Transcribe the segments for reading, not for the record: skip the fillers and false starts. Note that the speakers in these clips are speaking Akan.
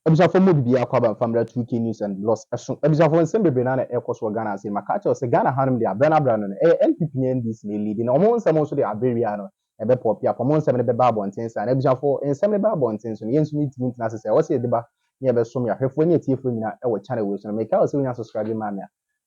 Ebisa for mo bibi akwa family 2K news and loss eso. Ebisa for nsem bebe na ekọ so Ghana say maka say Ghana hanum de abra no NPP NDC ne lead na omo nsem so de aberia no ebe pop ya omo nsem ne be ba abonten sa na ebisa for nsem ne ba abonten so yensu ni timi na say wo say de ba ne ebe so me ahwefo ne tiefo nyina e wo channel we so na meka say wonya subscribe ma me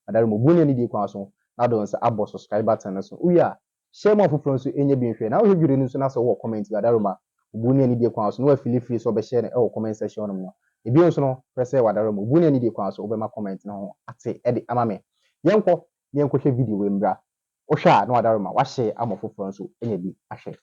adare mo buni ni di kwa so na do nse abo subscribe button so uya share mo foforo so enye bi nhwe na wo video ni so na so wo comment adare ma buni ni di kwa so no afili free so be share ne e wo comment section no ebi nso no prese wadaro mo bu ne ni di kwa so obema comment na ho ate e de ama me yenko hwe video we mbra o hwa na wadaro ma wa share amofoforo nso enya bi ahwe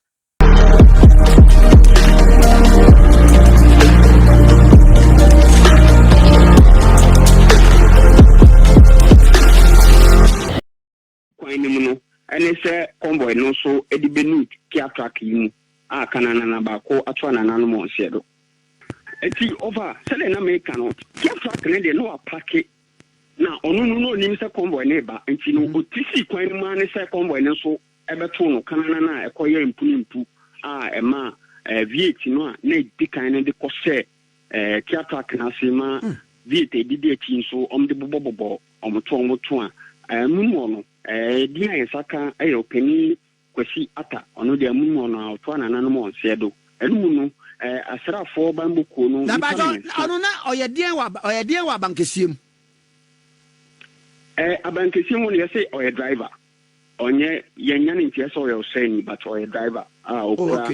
kwani muno ene se convoy no so edi benu kia track yi mu a kanana na ba ko atwa na nanu mo nsedo eti over sele na make no kia track ne de no apake na onu no nim se convoy ne ba enti no otisi kwani ma ne se convoy ne so ebeto no kanana na ekoye mpu a ema V8 no a na dikan ne de kose kia track na se ma V8 edidi eti so omde bobobobo omoto a munu no di na yesaka openi kwesi ata ono de munu no to na nanu mo nsedo enu no asrafo bambuko no na ba ono na oyedien wa bankesiem abankesiem no yese oye driver onye yenya ne ntie so oye seni but oye driver okura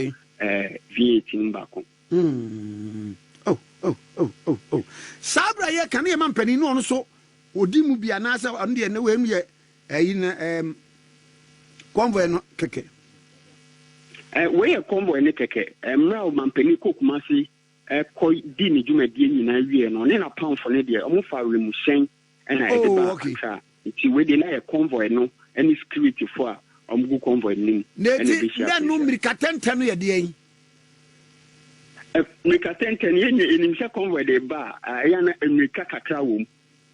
V8 mbako sabra ye kan ye mampani no ono so odi mu bia na sa ono de ne we mu ye na convoy no keke we ye convoy ne keke mra o mampani kokumasi ko di ni dwumadie nyina wie no ne na pamfo ne de omo fa remusen na e de ba ka ti we de na ye convoy no any security for omo convoy nim na no mirika tenten ye de yin mirika tenten ye ni enimse convoy de ba ya na mirika kakra wo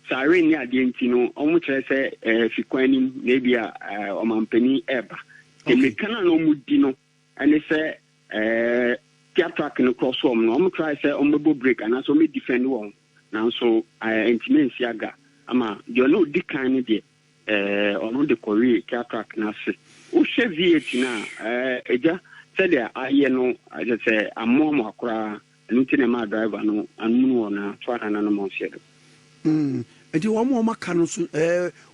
sare ni ade nti no omo kire se fikwanim na bia omampani eba ke mekana no mudi no ane se track no cross home no omo try se omo bo break and so me defend won na so intimacy aga ama you know di kan de ono de korea track na se o hwe V8 na eja se de aye no aje se amomo akora nti na ma driver no anu na twa na no mo shedo enti wo mo maka no so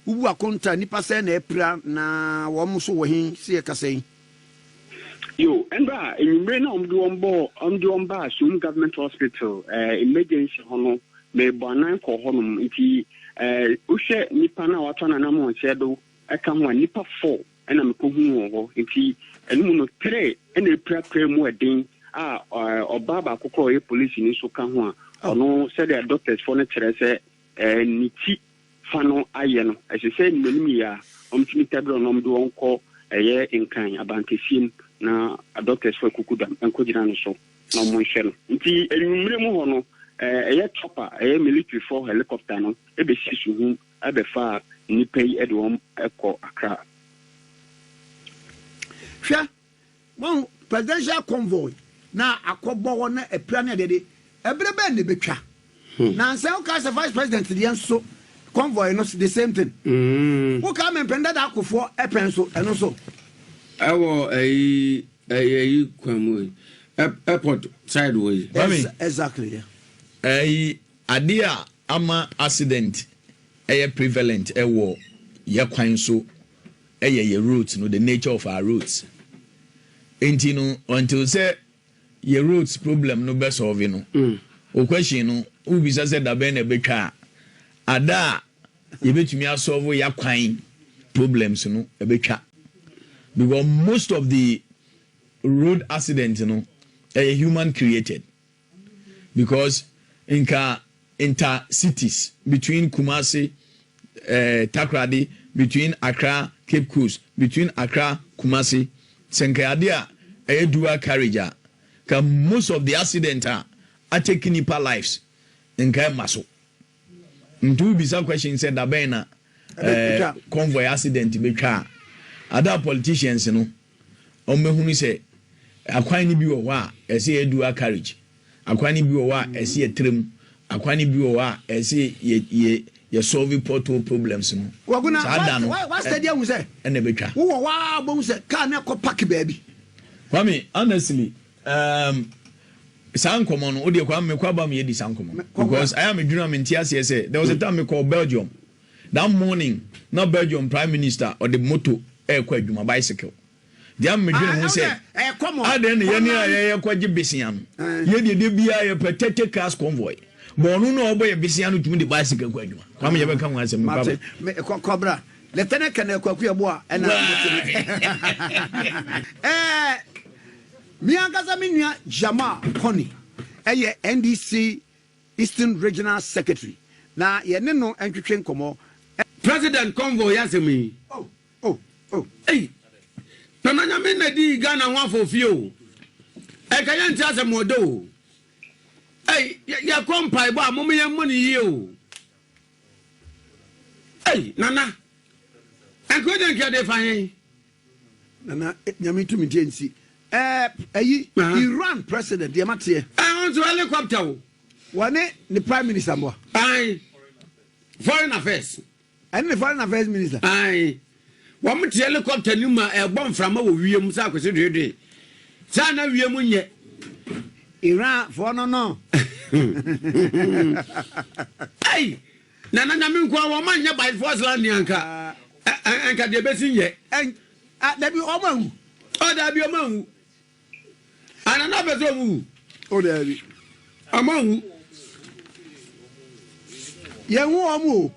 ubu akonta nipa se na epra na wo mo so wo hin se e kasen yo enda enyimre na omba so government hospital emergency hono me bonan ko hono nti uhwe nipa na wato na na mo nsedo eka ho nipa 4 ena me ko hu wo nti enu no 3 ena epra mu edin obaba akoko e police ni so ka ho a ono said the doctors for na kire se niti fano aye no se nnim ya omtimi tadro no mdo onko eye nkan abankesim na doctors for kukudam enkojina no so na mo hye no nti enumre mu ho no eye chopper eye military for helicopter no ebe sisu hu ebe fa nipa yi edom eko akra hwa mon presidential convoy na akobo wona epra na dede ebrebe ne betwa na say o ka vice president the enso convoy no the same thing who come and penda da Akuffo epen so eno so awo kwamu airport sideways exactly yeah adia ama accident prevalent ewo ye kwan so ye routes no the nature of our routes enti no until say ye routes problem no be solve no o question no ubisa say da be na betwa ada ye betumi asolve ya kwan problems no e betwa because most of the road accidents no human created because inter cities between Kumasi Takrady, between Accra Cape Coast, between Accra Kumasi Senkadia dual carriage most of the accidents are taking nipa lives in Maso. Ntu bisa question said abena convoy accident betwa other politicians no omehunu say akwan ni bi wo a ese dual carriage akwan ni bi wo a ese trem akwani bi o a ese ye solve portal problems no waguna what stadium we say ene betwa wo wa bo say car na ko park baby kwame honestly sankomo no odi kwa me kwa ba me yedi sankomo because I am a dream in TSC say there was a time me call Belgium that morning no Belgium prime minister or the moto kwa adwuma bicycle dia me dream who say aden ye ni aye kwaje besia no ye de bia ye protected cars convoy bonu no obo ye besia no tumi de bicycle kwa adwuma kwa me ye be kan wa asem baba kobra letene kana kwaku ebo a na Miangaza minya Jama Koni eye NDC Eastern Regional Secretary na ye ne no entwetwe nkomo President Convoy yasemi oh hey nana nyame na di Ghana ho afofio e ka yan ti asemo do hey ya kompai ba mo me mo ni yi o hey nana enko den ke de fan nana nyame tumi jensi Iran president the matter on to helicopter one the prime minister mo foreign affairs and the foreign affairs minister one with helicopter ni ma e bom from wo wiem sa kwese dede sa na wiem nye Iran for no hey nana nyame nko wo ma nye by force land anka anka de besi nye da bi omahu da bi omahu anana bezo mu da bi amahu ye hu omu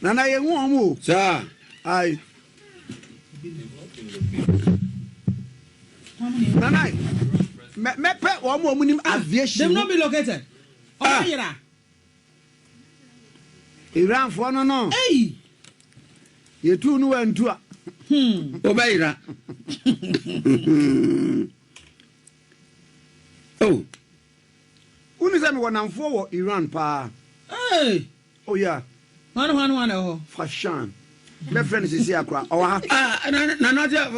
nana ye hu omu sa ai nana me pe omu nim aviation they not be located Iran for no hey ye tu no wantu a obeira oh uni say me wonamfo wo Iran pa hey oh yeah one fashion my friend is here akra oh ha na ja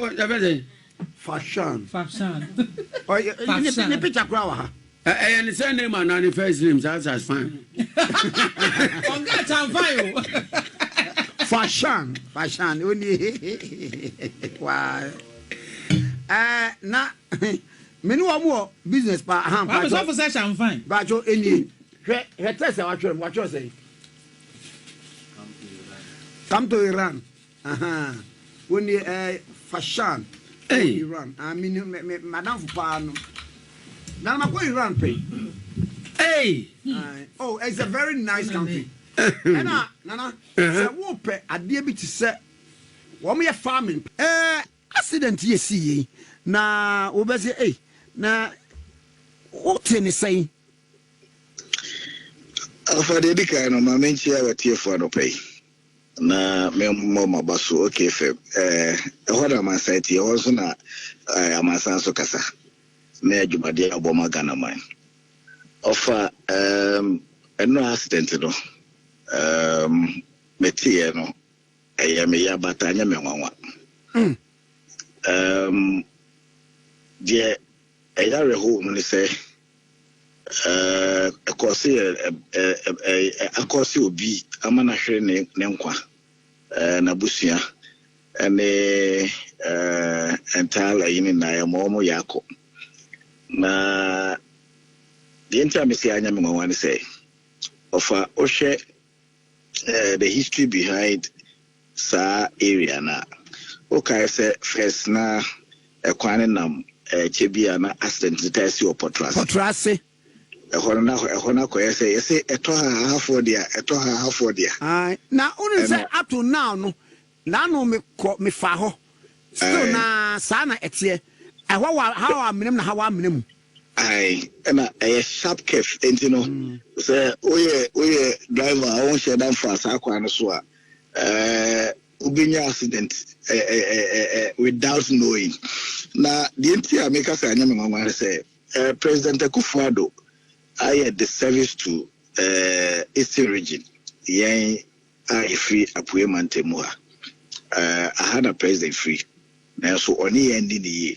fashion oh ni picture akra wa ha and the same name and the first name that's fine on that time fine fashion only wow na me no mo business pa ha pa so for session fine ba jo eni he test wa say come to Iran only fashion Iran I mean madam for pa no na ma ko Iran pay hey oh it's a very nice country nana se wo pe ade bi ti se wo me farming accident ye see na wo be say na wo teni say afa de dika no ma menchi ya watie fo no pay na me mo mabaso okay fe hoda man site ye won so na amasan so kasa na adwumade aboma Ghana man ofa no accident no metie no me ya batanya me nwanwa die reho no say akosi obi amana hwere ne nkwa na busua ene entala yini na ya momo yako na the entire me say anya me nwanwa say ofa ohwe the history behind sa area na okay say first na ekwane nam chebia na accident test potrase ehona ko say eto half dia na unu say up to now no na no me fa ho still na sa na etie how aminem na how aminem ai na sharp curve entino say oye driver I won't share that fast akwa so a ubinya accident without knowing na the entire maker say anya me ngwa say President Akuffo Addo I had the service to Eastern region yen I free apuye mantemua I had a president free na so oni ending the year